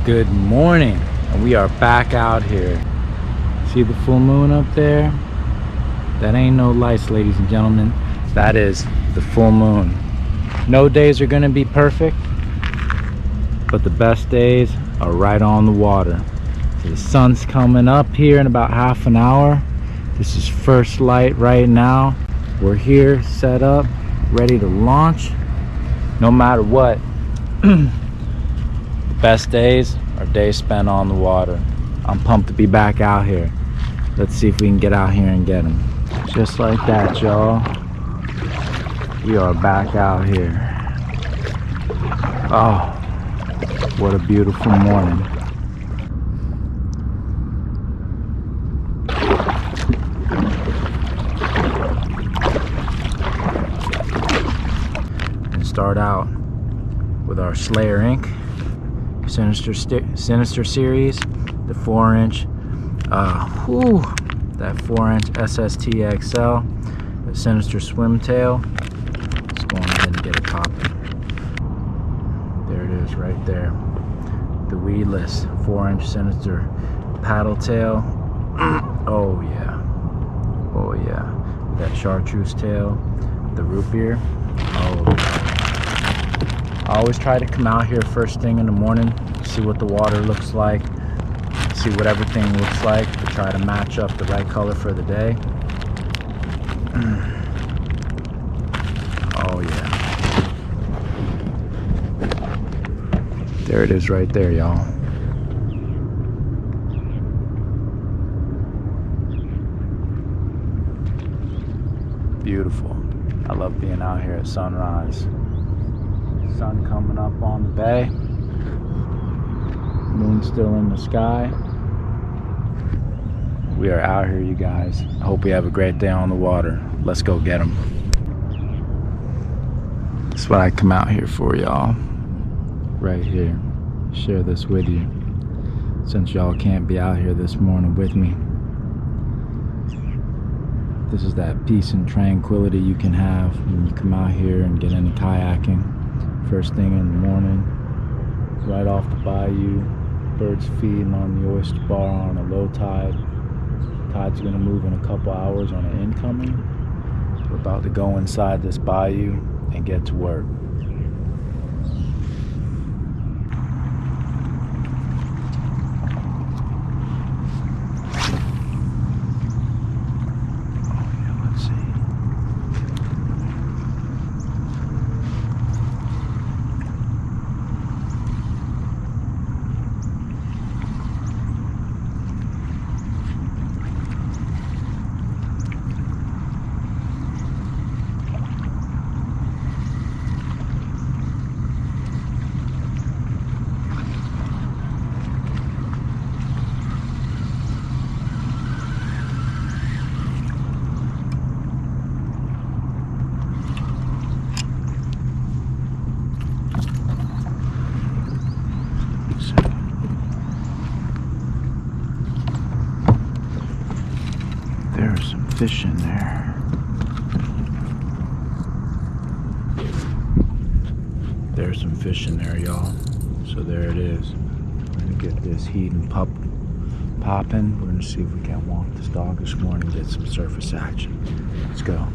Good morning, and we are back out here. See the full moon up there? That ain't no lights, ladies and gentlemen. That is the full moon. No days are gonna be perfect, but the best days are right on the water. So the sun's coming up here in about half an hour. This is first light right now. We're here, set up, ready to launch. No matter what, best days are days spent on the water. I'm pumped to be back out here. Let's see if we can get out here and get them. Just like that, y'all. We are back out here. Oh, what a beautiful morning. And start out with our Slayer Inc. Sinister series, the 4-inch, that 4-inch SST XL, the Sinister swim tail. Let's go ahead and get it popping. There it is, right there. The weedless 4-inch Sinister paddle tail. Oh yeah, oh yeah. That chartreuse tail, the root beer. Oh yeah. I always try to come out here first thing in the morning, see what the water looks like, see what everything looks like, to try to match up the right color for the day. Oh yeah. There it is right there, y'all. Beautiful. I love being out here at sunrise. Sun coming up on the bay, moon still in the sky. We are out here, you guys. I hope we have a great day on the water. Let's go get them. That's what I come out here for, y'all. Right here. Share this with you, since y'all can't be out here this morning with me. This is that peace and tranquility you can have when you come out here and get into kayaking. First thing in the morning, right off the bayou, birds feeding on the oyster bar on a low tide. Tide's gonna move in a couple hours on an incoming. We're about to go inside this bayou and get to work. There's some fish in there. There's some fish in there, y'all. So there it is. We're gonna get this heat and popping. We're gonna see if we can walk this dog this morning and get some surface action. Let's go.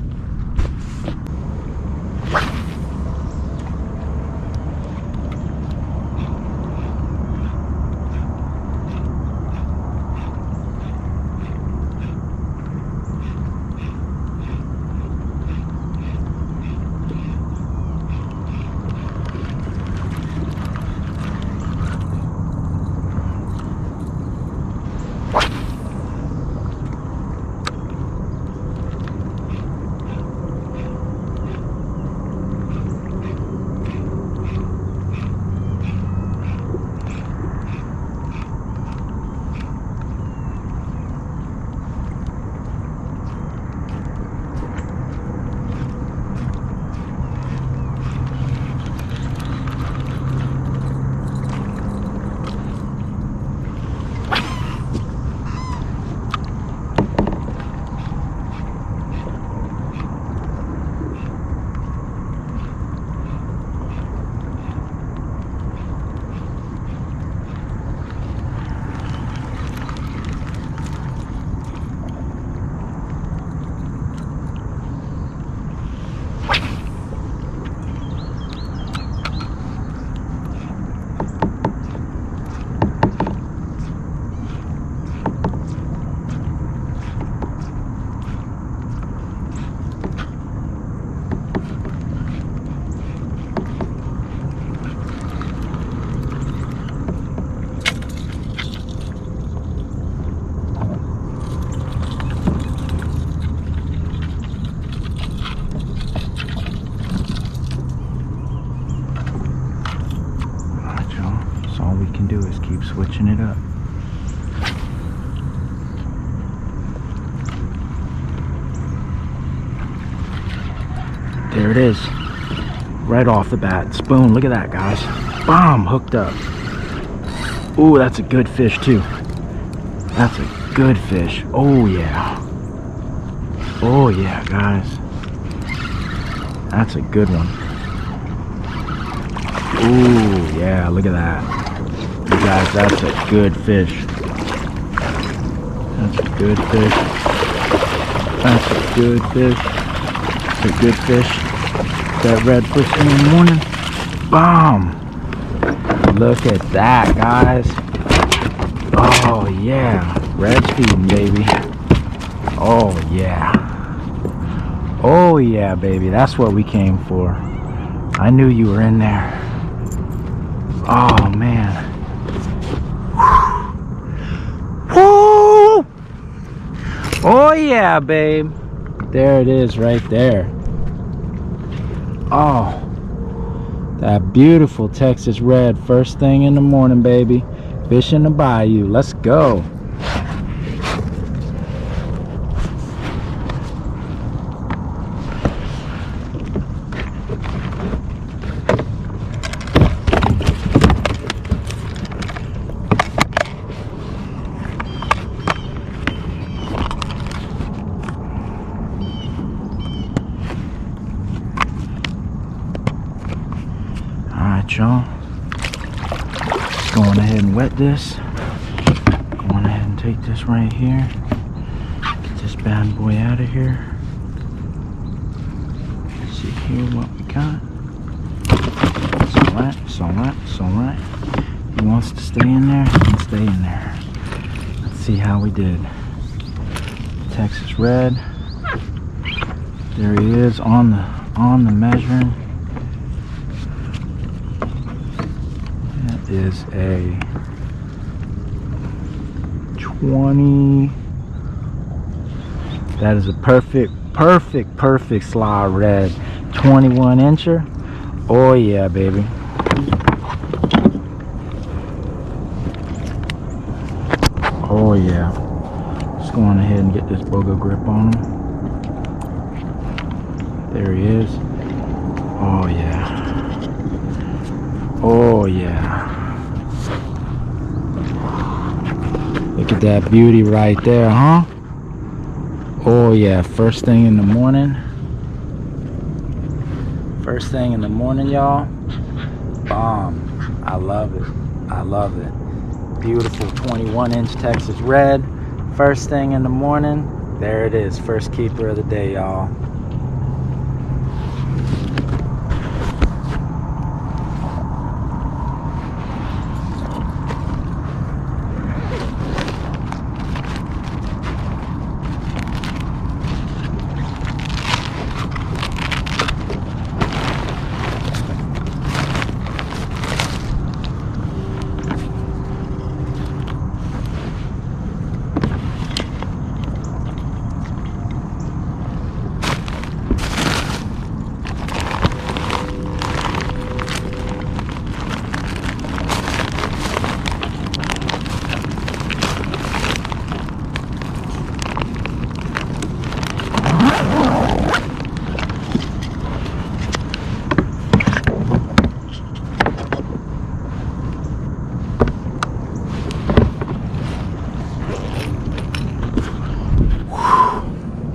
Keep switching it up. There it is. Right off the bat. Spoon. Look at that, guys. Bomb. Hooked up. Ooh, that's a good fish, too. That's a good fish. Oh, yeah. Oh, yeah, guys. That's a good one. Ooh, yeah. Look at that. You guys, that's a good fish. That's a good fish. That's a good fish. That's a good fish. That redfish in the morning. Bomb. Look at that, guys. Oh yeah, red's feeding, baby. Oh yeah. Oh yeah, baby. That's what we came for. I knew you were in there. Oh man. Woo! Oh yeah, babe. There it is, right there. Oh, that beautiful Texas red, first thing in the morning, baby. Fish in the bayou. Let's go. Y'all, going ahead and wet this. Going ahead and take this right here. Get this bad boy out of here. Let's see here what we got. It's alright, it's alright, it's alright. He wants to stay in there, he can stay in there. Let's see how we did. Texas red. There he is on the measuring. Is a 20. That is a perfect sly red 21 incher. Oh yeah, baby. Oh yeah. Just going ahead and get this bogo grip on him. There he is. Oh yeah. Oh yeah. Look at that beauty right there, huh? Oh yeah, first thing in the morning. First thing in the morning, y'all. Bomb. I love it. I love it. Beautiful 21-inch Texas red. First thing in the morning. There it is. First keeper of the day, y'all.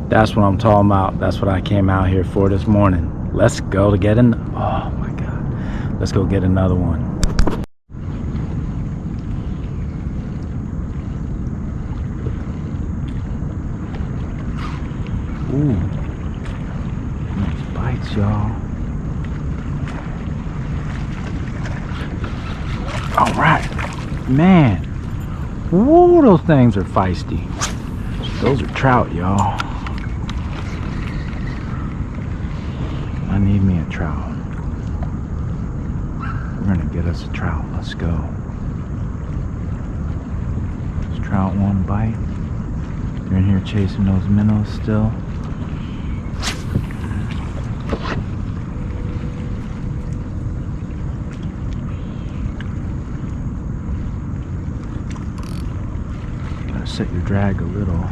That's what I'm talking about. That's what I came out here for this morning. Let's go to get oh my God. Let's go get another one. Ooh. Nice bites, y'all. All right. Man. Woo, those things are feisty. Those are trout, y'all. I need me a trout. We're gonna get us a trout. Let's go. This trout won't bite. They're in here chasing those minnows still. set your drag a little.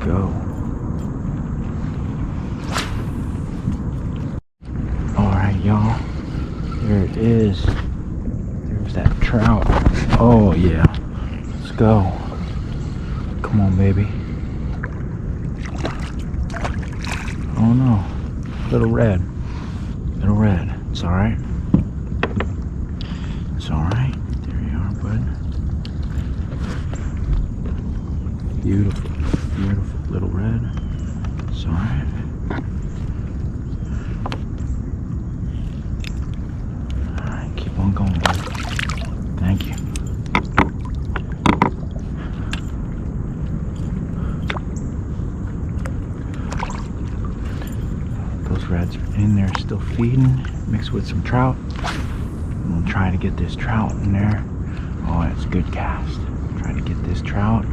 Go. Alright, y'all. There it is. There's that trout. Oh, yeah. Let's go. Come on, baby. Oh, no. Little red. Little red. It's alright. It's alright. There you are, bud. Beautiful. Beautiful little red. It's alright. Alright, keep on going, bud. Thank you. Those reds are in there still feeding, mixed with some trout. I'm gonna try to get this trout in there. Oh, that's a good cast. Try to get this trout.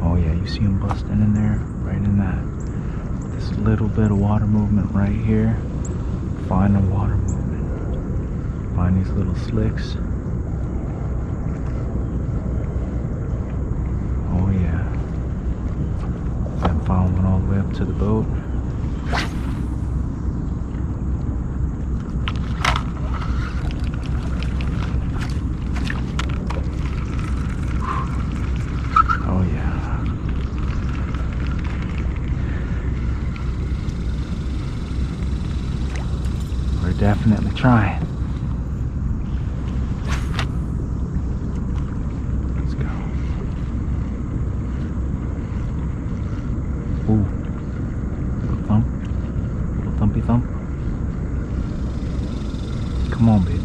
Oh yeah, you see them busting in there, right in that, this little bit of water movement right here. Find the water movement. Find these little slicks. Oh yeah. I'm following all the way up to the boat. Oh yeah. Definitely trying. Let's go. Ooh. Little thump. Little thumpy thump. Come on, baby.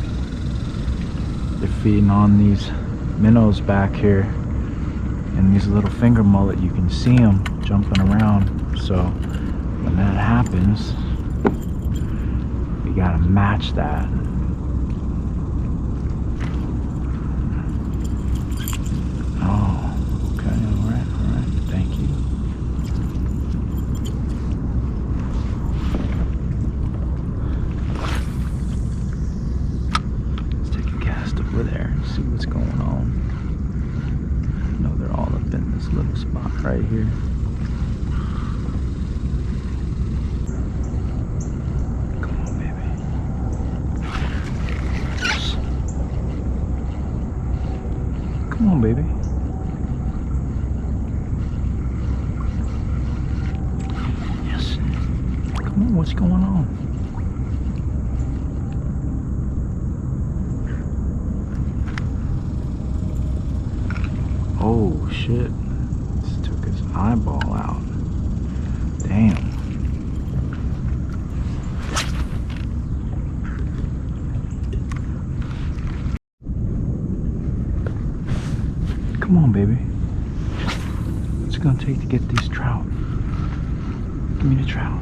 They're feeding on these minnows back here. And these little finger mullet, you can see them jumping around. So when that happens, you gotta match that. Oh, okay, alright, thank you. Let's take a cast over there and see what's going on. I know they're all up in this little spot right here. Come on, baby. Yes. Come on, what's going on? Oh, shit. This took his eyeball out. Damn. Come on, baby. What's it gonna take to get these trout? Give me the trout.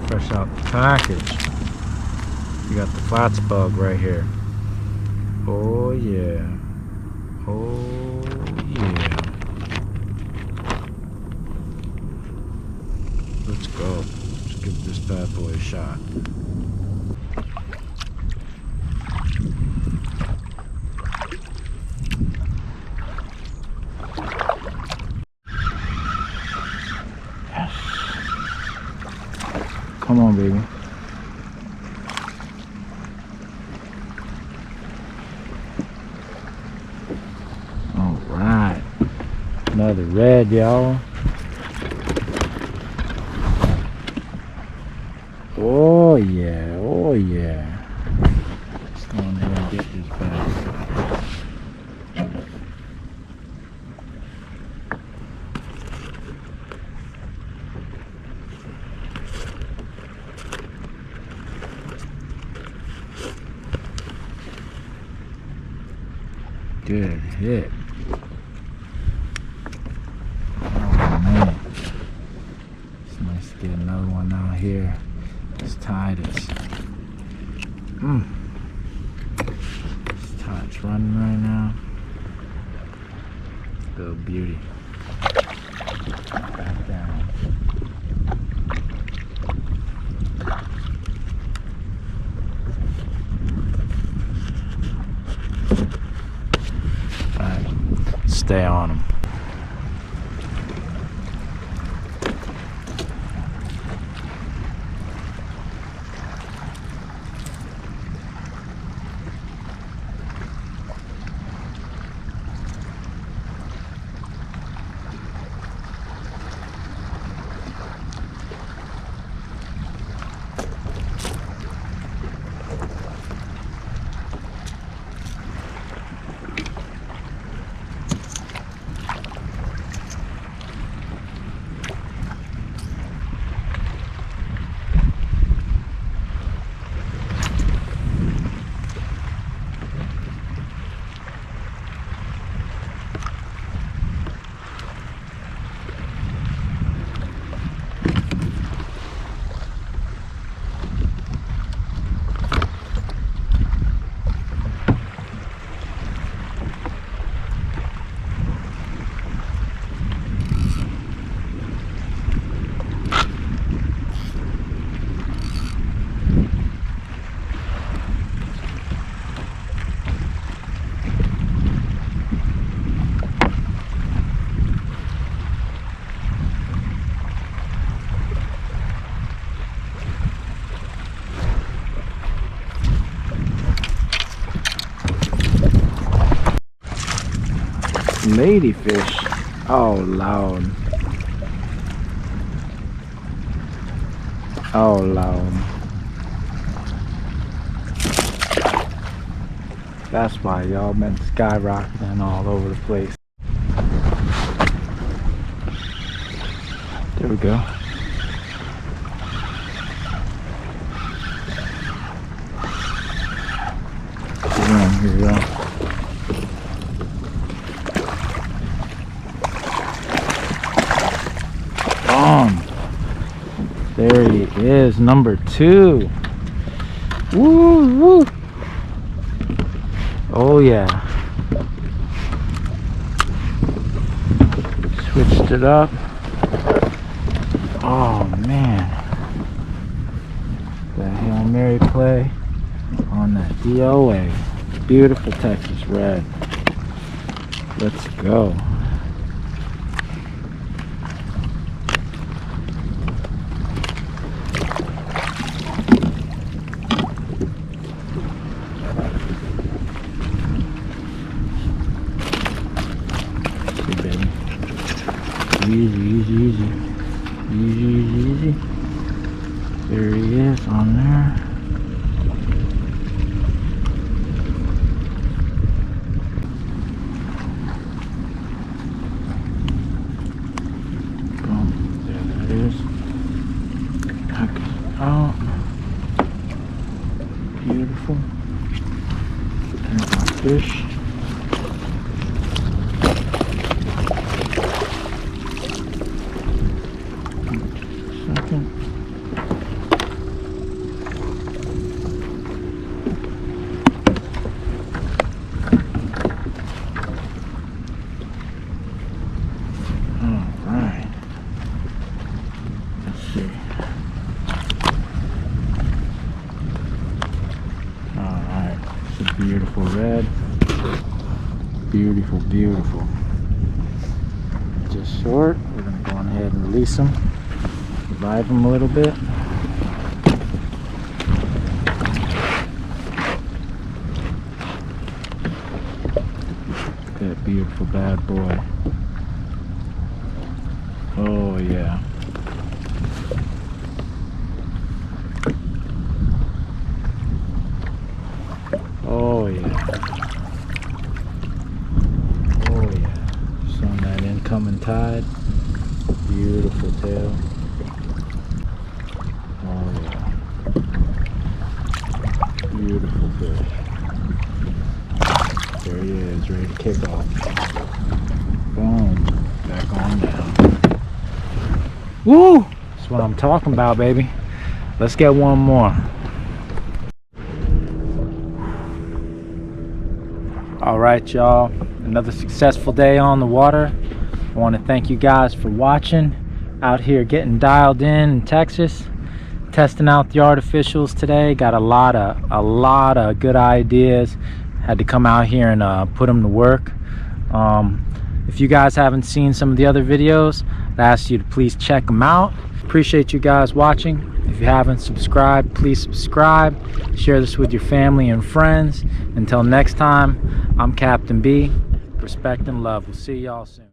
Fresh out the package. You got the flats bug right here. Oh yeah. Oh yeah. Let's go. Let's give this bad boy a shot. Come on, baby. All right. Another red, y'all. Oh yeah, oh yeah. Let's go in here and get this back. Good hit. Oh man. It's nice to get another one out here. This tide is this tide's running right now. Little beauty. Back down. Alright, stay on them. Ladyfish. Oh, loud. Oh, loud. That's why y'all been skyrocketing all over the place. There we go. Here we go. There he is, number 2. Woo woo. Oh yeah. Switched it up. Oh man. The Hail Mary play on that DOA. Beautiful Texas red. Let's go. Easy, easy, easy. Easy, easy, easy. There he is on there. Boom. There that is. Tuck it out. Beautiful. There's my fish. Beautiful red. Beautiful, beautiful. Just short. We're going to go on ahead and release them. Revive them a little bit. That beautiful bad boy. Oh yeah. Beautiful tail. Oh yeah. Beautiful fish. There he is, ready to kick off. Boom. Back on down. Woo! That's what I'm talking about, baby. Let's get one more. All right, y'all. Another successful day on the water. I want to thank you guys for watching. Out here getting dialed in Texas, testing out the artificials today. Got a lot of good ideas. Had to come out here and put them to work. If you guys haven't seen some of the other videos, I ask you to please check them out. Appreciate you guys watching. If you haven't subscribed, please subscribe. Share this with your family and friends. Until next time, I'm Captain B. Respect and love. We'll see y'all soon.